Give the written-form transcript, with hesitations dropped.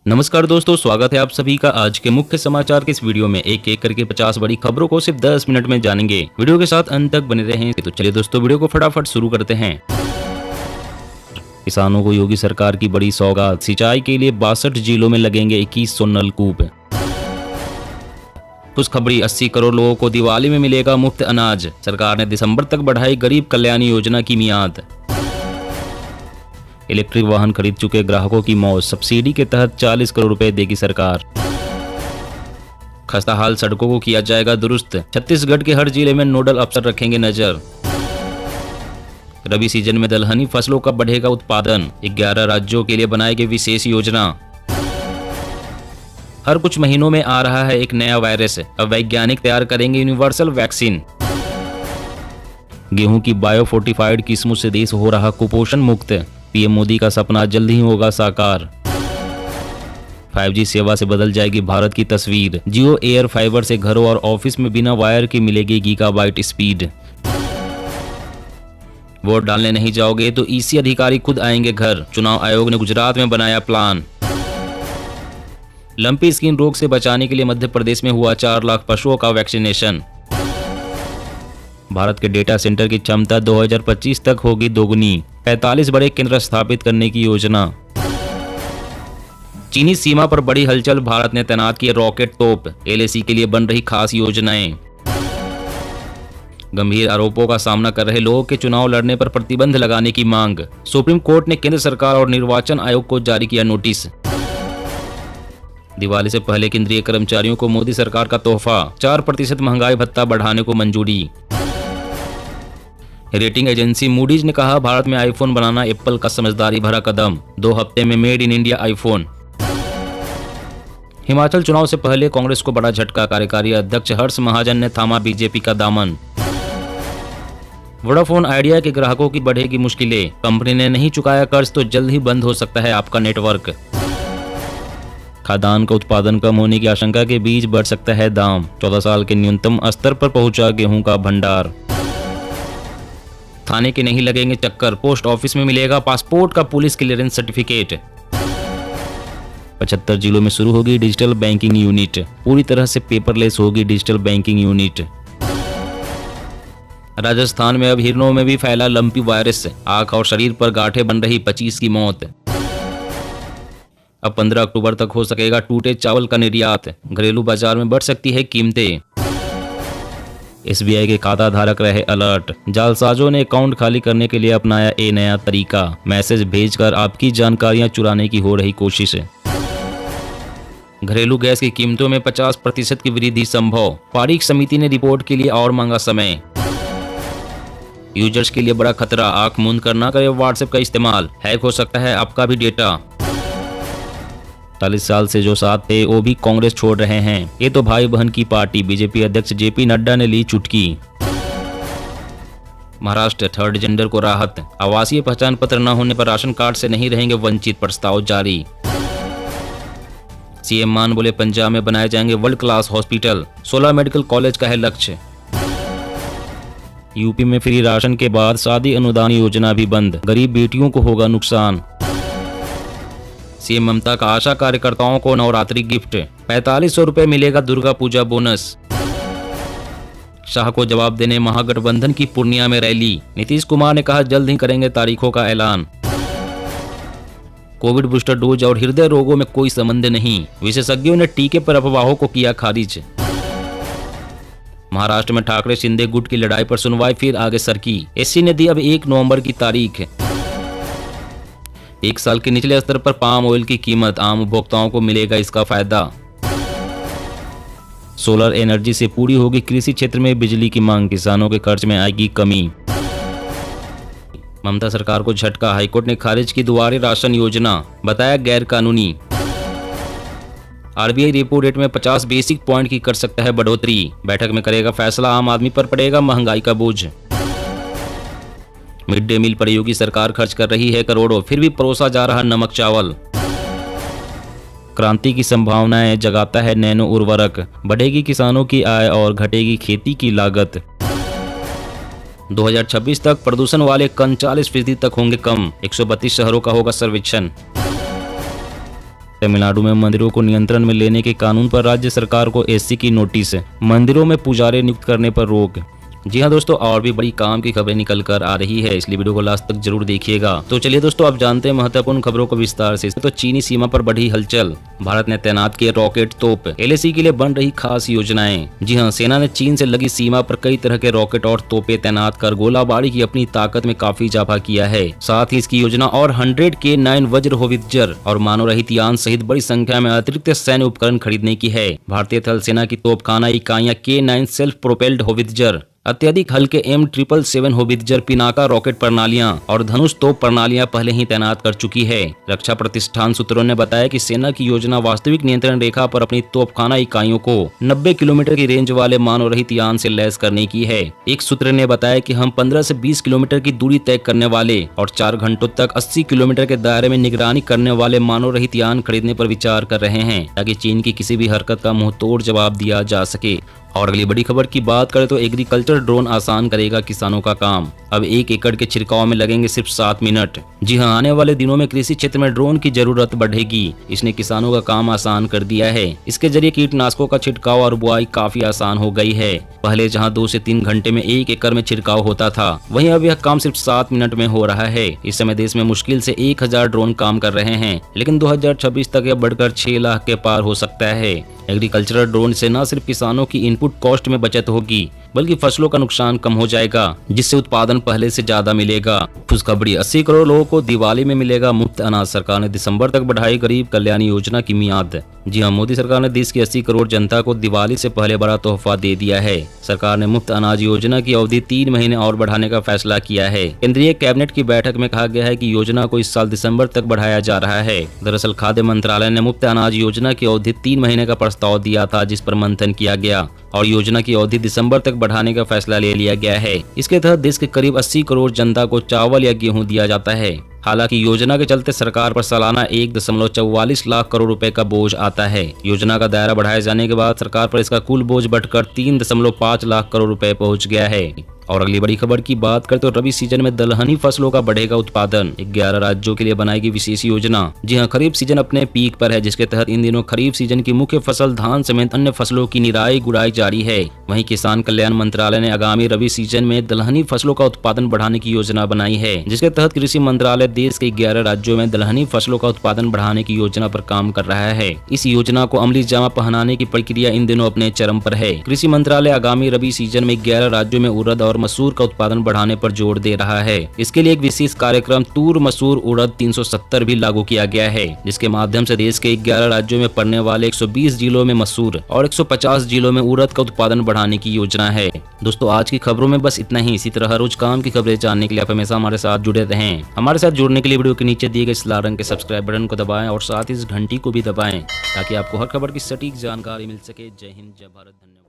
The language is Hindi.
नमस्कार दोस्तों, स्वागत है आप सभी का आज के मुख्य समाचार के इस वीडियो में। एक एक करके 50 बड़ी खबरों को सिर्फ 10 मिनट में जानेंगे। वीडियो के साथ अंत तक बने रहें। तो चलिए दोस्तों, वीडियो को फटाफट शुरू करते हैं। किसानों को योगी सरकार की बड़ी सौगात, सिंचाई के लिए 62 जिलों में लगेंगे 2100 नलकूप। खुशखबरी, 80 करोड़ लोगों को दिवाली में मिलेगा मुफ्त अनाज। सरकार ने दिसंबर तक बढ़ाई गरीब कल्याण योजना की मियाद। इलेक्ट्रिक वाहन खरीद चुके ग्राहकों की मौत, सब्सिडी के तहत 40 करोड़ रुपए देगी सरकार। खस्ताहाल सड़कों को किया जाएगा दुरुस्त, छत्तीसगढ़ के हर जिले में नोडल अफसर रखेंगे नजर। रबी सीजन में दलहनी फसलों का बढ़ेगा उत्पादन, 11 राज्यों के लिए बनाएगी विशेष योजना। हर कुछ महीनों में आ रहा है एक नया वायरस, अब वैज्ञानिक तैयार करेंगे यूनिवर्सल वैक्सीन। गेहूं की बायो फोर्टिफाइड किस्मों से देश हो रहा कुपोषण मुक्त, पीएम मोदी का सपना जल्द ही होगा साकार। 5G सेवा से बदल जाएगी भारत की तस्वीर, जियो एयर फाइबर से घरों और ऑफिस में बिना वायर के मिलेगी गीगाबाइट स्पीड। वोट डालने नहीं जाओगे तो ईसी अधिकारी खुद आएंगे घर, चुनाव आयोग ने गुजरात में बनाया प्लान। लंपी स्किन रोग से बचाने के लिए मध्य प्रदेश में हुआ 4 लाख पशुओं का वैक्सीनेशन। भारत के डेटा सेंटर की क्षमता 2025 तक होगी दोगुनी, 45 बड़े केंद्र स्थापित करने की योजना। चीनी सीमा पर बड़ी हलचल, भारत ने तैनात किए रॉकेट तोप, LAC के लिए बन रही खास योजनाएं। गंभीर आरोपों का सामना कर रहे लोगों के चुनाव लड़ने पर प्रतिबंध लगाने की मांग, सुप्रीम कोर्ट ने केंद्र सरकार और निर्वाचन आयोग को जारी किया नोटिस। दिवाली से पहले केंद्रीय कर्मचारियों को मोदी सरकार का तोहफा, 4% महंगाई भत्ता बढ़ाने को मंजूरी। रेटिंग एजेंसी मूडीज ने कहा भारत में आईफोन बनाना एप्पल का समझदारी भरा कदम, 2 हफ्ते में made in India iPhone. Himachal चुनाव से पहले कांग्रेस को बड़ा झटका, कार्यकारी अध्यक्ष हर्ष महाजन ने थामा बीजेपी का दामन। वोडाफोन आइडिया के ग्राहकों की बढ़ेगी मुश्किलें, कंपनी ने नहीं चुकाया कर्ज तो जल्द ही बंद हो सकता है आपका नेटवर्क। खाद्यान्न का उत्पादन कम होने की आशंका के बीच बढ़ सकता है दाम, 14 साल के न्यूनतम स्तर पर पहुंचा गेहूं का भंडार। थाने के नहीं लगेंगे चक्कर, पोस्ट ऑफिस में मिलेगा पासपोर्ट का पुलिस क्लियरेंस सर्टिफिकेट। 75 जिलों में शुरू होगी डिजिटल बैंकिंग यूनिट, पूरी तरह से पेपरलेस होगी डिजिटल बैंकिंग यूनिट। राजस्थान में अब हिरणों में भी फैला लंपी वायरस, आंख और शरीर पर गांठें बन रही, 25 की मौत। अब 15 अक्टूबर तक हो सकेगा टूटे चावल का निर्यात, घरेलू बाजार में बढ़ सकती है कीमतें। SBI के खाता धारक रहे अलर्ट, जालसाजों ने अकाउंट खाली करने के लिए अपनाया ये नया तरीका, मैसेज भेजकर आपकी जानकारियां चुराने की हो रही कोशिश। घरेलू गैस की कीमतों में 50% की वृद्धि संभव, पारीख समिति ने रिपोर्ट के लिए और मांगा समय। यूजर्स के लिए बड़ा खतरा, आंख मूंद कर ना करें व्हाट्सएप का इस्तेमाल, हैक हो सकता है आपका भी डेटा। 40 साल से जो साथ थे वो भी कांग्रेस छोड़ रहे हैं, ये तो भाई बहन की पार्टी, बीजेपी अध्यक्ष JP नड्डा ने ली चुटकी। महाराष्ट्र थर्ड जेंडर को राहत, आवासीय पहचान पत्र न होने पर राशन कार्ड से नहीं रहेंगे वंचित, प्रस्ताव जारी। CM मान बोले पंजाब में बनाए जाएंगे world class hospital, 16 medical college का है लक्ष्य। यूपी में फ्री राशन के बाद शादी अनुदान योजना भी बंद, गरीब बेटियों को होगा नुकसान। CM ममता का आशा कार्यकर्ताओं को नवरात्रि गिफ्ट, 4500 रुपए मिलेगा दुर्गा पूजा बोनस। शाह को जवाब देने महागठबंधन की पूर्णिया में रैली, नीतीश कुमार ने कहा जल्द ही करेंगे तारीखों का ऐलान। कोविड बूस्टर डोज और हृदय रोगों में कोई संबंध नहीं, विशेषज्ञों ने टीके पर अफवाहों को किया खारिज। महाराष्ट्र में ठाकरे शिंदे गुट की लड़ाई पर सुनवाई फिर आगे सरकी, SC ने दी अब 1 नवंबर की तारीख। 1 साल के निचले स्तर पर पाम ऑयल की कीमत, आम उपभोक्ताओं को मिलेगा इसका फायदा। सोलर एनर्जी से पूरी होगी कृषि क्षेत्र में बिजली की मांग, किसानों के खर्च में आएगी कमी। ममता सरकार को झटका, हाईकोर्ट ने खारिज की दुआरे राशन योजना, बताया गैर कानूनी। RBI रेपो रेट में 50 बेसिक पॉइंट की कर सकता है बढ़ोतरी, बैठक में करेगा फैसला, आम आदमी पर पड़ेगा महंगाई का बोझ। मिड डे मील पर योगी सरकार खर्च कर रही है करोड़ों, फिर भी परोसा जा रहा नमक चावल। क्रांति की संभावनाएं जगाता है नैनो उर्वरक, बढ़ेगी किसानों की आय और घटेगी खेती की लागत। 2026 तक प्रदूषण वाले कण 40% तक होंगे कम, 132 शहरों का होगा सर्वेक्षण। तमिलनाडु में मंदिरों को नियंत्रण में लेने के कानून पर राज्य सरकार को एससी की नोटिस। मंदिरों में पुजारी नियुक्त करने पर रोक। जी हाँ दोस्तों, और भी बड़ी काम की खबरें निकल कर आ रही है, इसलिए वीडियो को लास्ट तक जरूर देखिएगा। तो चलिए दोस्तों, आप जानते हैं महत्वपूर्ण खबरों को विस्तार से। तो चीनी सीमा पर बढ़ी हलचल, भारत ने तैनात किए रॉकेट तोप, एलएसी के लिए बन रही खास योजनाएं। जी हाँ, सेना ने चीन से लगी सीमा पर कई तरह के रॉकेट और तोपे तैनात कर गोलाबारी की अपनी ताकत में काफी इजाफा किया है। साथ ही इसकी योजना और 100K9 वज्र होवित्जर और मानव रहित यान सहित बड़ी संख्या में अतिरिक्त सैन्य उपकरण खरीदने की है। भारतीय थल सेना की तोपखाना इकाइयां K9 सेल्फ प्रोपेल्ड होवित्जर, अत्यधिक हल्के M777 होवित्जर, पिनाका रॉकेट प्रणालियां और धनुष तोप प्रणालियां पहले ही तैनात कर चुकी है। रक्षा प्रतिष्ठान सूत्रों ने बताया कि सेना की योजना वास्तविक नियंत्रण रेखा पर अपनी तोपखाना इकाइयों को 90 किलोमीटर की रेंज वाले मानव रहित यान से लैस करने की है। एक सूत्र ने बताया कि हम 15 से 20 किलोमीटर की दूरी तय करने वाले और 4 घंटों तक 80 किलोमीटर के दायरे में निगरानी करने वाले मानव रहित यान खरीदने पर विचार कर रहे हैं, ताकि चीन की किसी भी हरकत का मुंहतोड़ जवाब दिया जा सके। और अगली बड़ी खबर की बात करें तो एग्रीकल्चर ड्रोन आसान करेगा किसानों का काम। अब 1 एकड़ के छिड़काव में लगेंगे सिर्फ 7 मिनट। जी हां, आने वाले दिनों में कृषि क्षेत्र में ड्रोन की जरूरत बढ़ेगी। इसने किसानों का काम आसान कर दिया है। इसके जरिए कीटनाशकों का छिड़काव और बुआई काफी आसान हो गई है। पहले जहां 2 से 3 घंटे में 1 एकड़ में छिड़काव होता था, वहीं अब यह काम सिर्फ 7 मिनट में हो रहा है। इस समय देश में मुश्किल से 1000 ड्रोन काम कर रहे हैं, लेकिन 2026 तक यह बढ़कर 6 लाख के पार हो सकता है। एग्रीकल्चरल ड्रोन से न सिर्फ किसानों की इनपुट कॉस्ट में बचत होगी, बल्कि फसलों का नुकसान कम हो जाएगा, जिससे उत्पादन पहले से ज्यादा मिलेगा। खुशखबरी, 80 करोड़ लोगों को दिवाली में मिलेगा मुफ्त अनाज। सरकार ने दिसंबर तक बढ़ाई गरीब कल्याण योजना की मियाद। जी हां, मोदी सरकार ने देश की 80 करोड़ जनता को दिवाली से पहले बड़ा तोहफा दे दिया है। सरकार ने मुफ्त अनाज योजना की अवधि 3 महीने और बढ़ाने का फैसला किया है। केंद्रीय कैबिनेट की बैठक में कहा गया है कि योजना को इस साल दिसंबर तक बढ़ाया जा रहा है। दरअसल खाद्य मंत्रालय ने मुफ्त अनाज योजना की अवधि 3 महीने का प्रस्ताव दिया था, जिस पर मंथन किया गया और योजना की अवधि दिसंबर तक बढ़ाने का फैसला ले लिया गया है। इसके तहत देश के करीब 80 करोड़ जनता को चावल या गेहूं दिया जाता है। हालांकि योजना के चलते सरकार पर सालाना 1.44 लाख करोड़ रुपए का बोझ आता है। योजना का दायरा बढ़ाए जाने के बाद सरकार पर इसका कुल बोझ बढ़कर 3.5 लाख करोड़ रुपए पहुंच गया है। और अगली बड़ी खबर की बात करें तो रबी सीजन में दलहनी फसलों का बढ़ेगा उत्पादन। 11 राज्यों के लिए बनाएगी विशेष योजना। जी हां, खरीफ सीजन अपने पीक पर है, जिसके तहत इन दिनों खरीफ सीजन की मुख्य फसल धान समेत अन्य फसलों की निराई गुड़ाई जारी है। वहीं किसान कल्याण मंत्रालय ने आगामी रबी सीजन में दलहनी फसलों का उत्पादन बढ़ाने की योजना बनाई है, जिसके तहत कृषि मंत्रालय देश के 11 राज्यों में दलहनी फसलों का उत्पादन बढ़ाने की योजना पर काम कर रहा है। इस योजना को अमली जामा पहनाने की प्रक्रिया इन दिनों अपने चरम पर है। कृषि मंत्रालय आगामी रबी सीजन में 11 राज्यों में उड़द और मसूर का उत्पादन बढ़ाने पर जोर दे रहा है। इसके लिए एक विशेष कार्यक्रम तूर मसूर उड़द 370 भी लागू किया गया है, जिसके माध्यम से देश के 11 राज्यों में पड़ने वाले 120 जिलों में मसूर और 150 जिलों में उड़द का उत्पादन बढ़ाने की योजना है। दोस्तों, आज की खबरों में बस इतना ही। इसी तरह हर रोज काम की खबरें जानने के लिए आप हमेशा हमारे साथ जुड़े रहें। हमारे साथ जुड़ने के लिए वीडियो के नीचे दिए गए इस लाल रंग के सब्सक्राइब बटन को दबाएं और साथ ही इस घंटी को भी दबाएं, ताकि आपको हर खबर की सटीक जानकारी मिल सके। जय हिंद, जय भारत, धन्यवाद।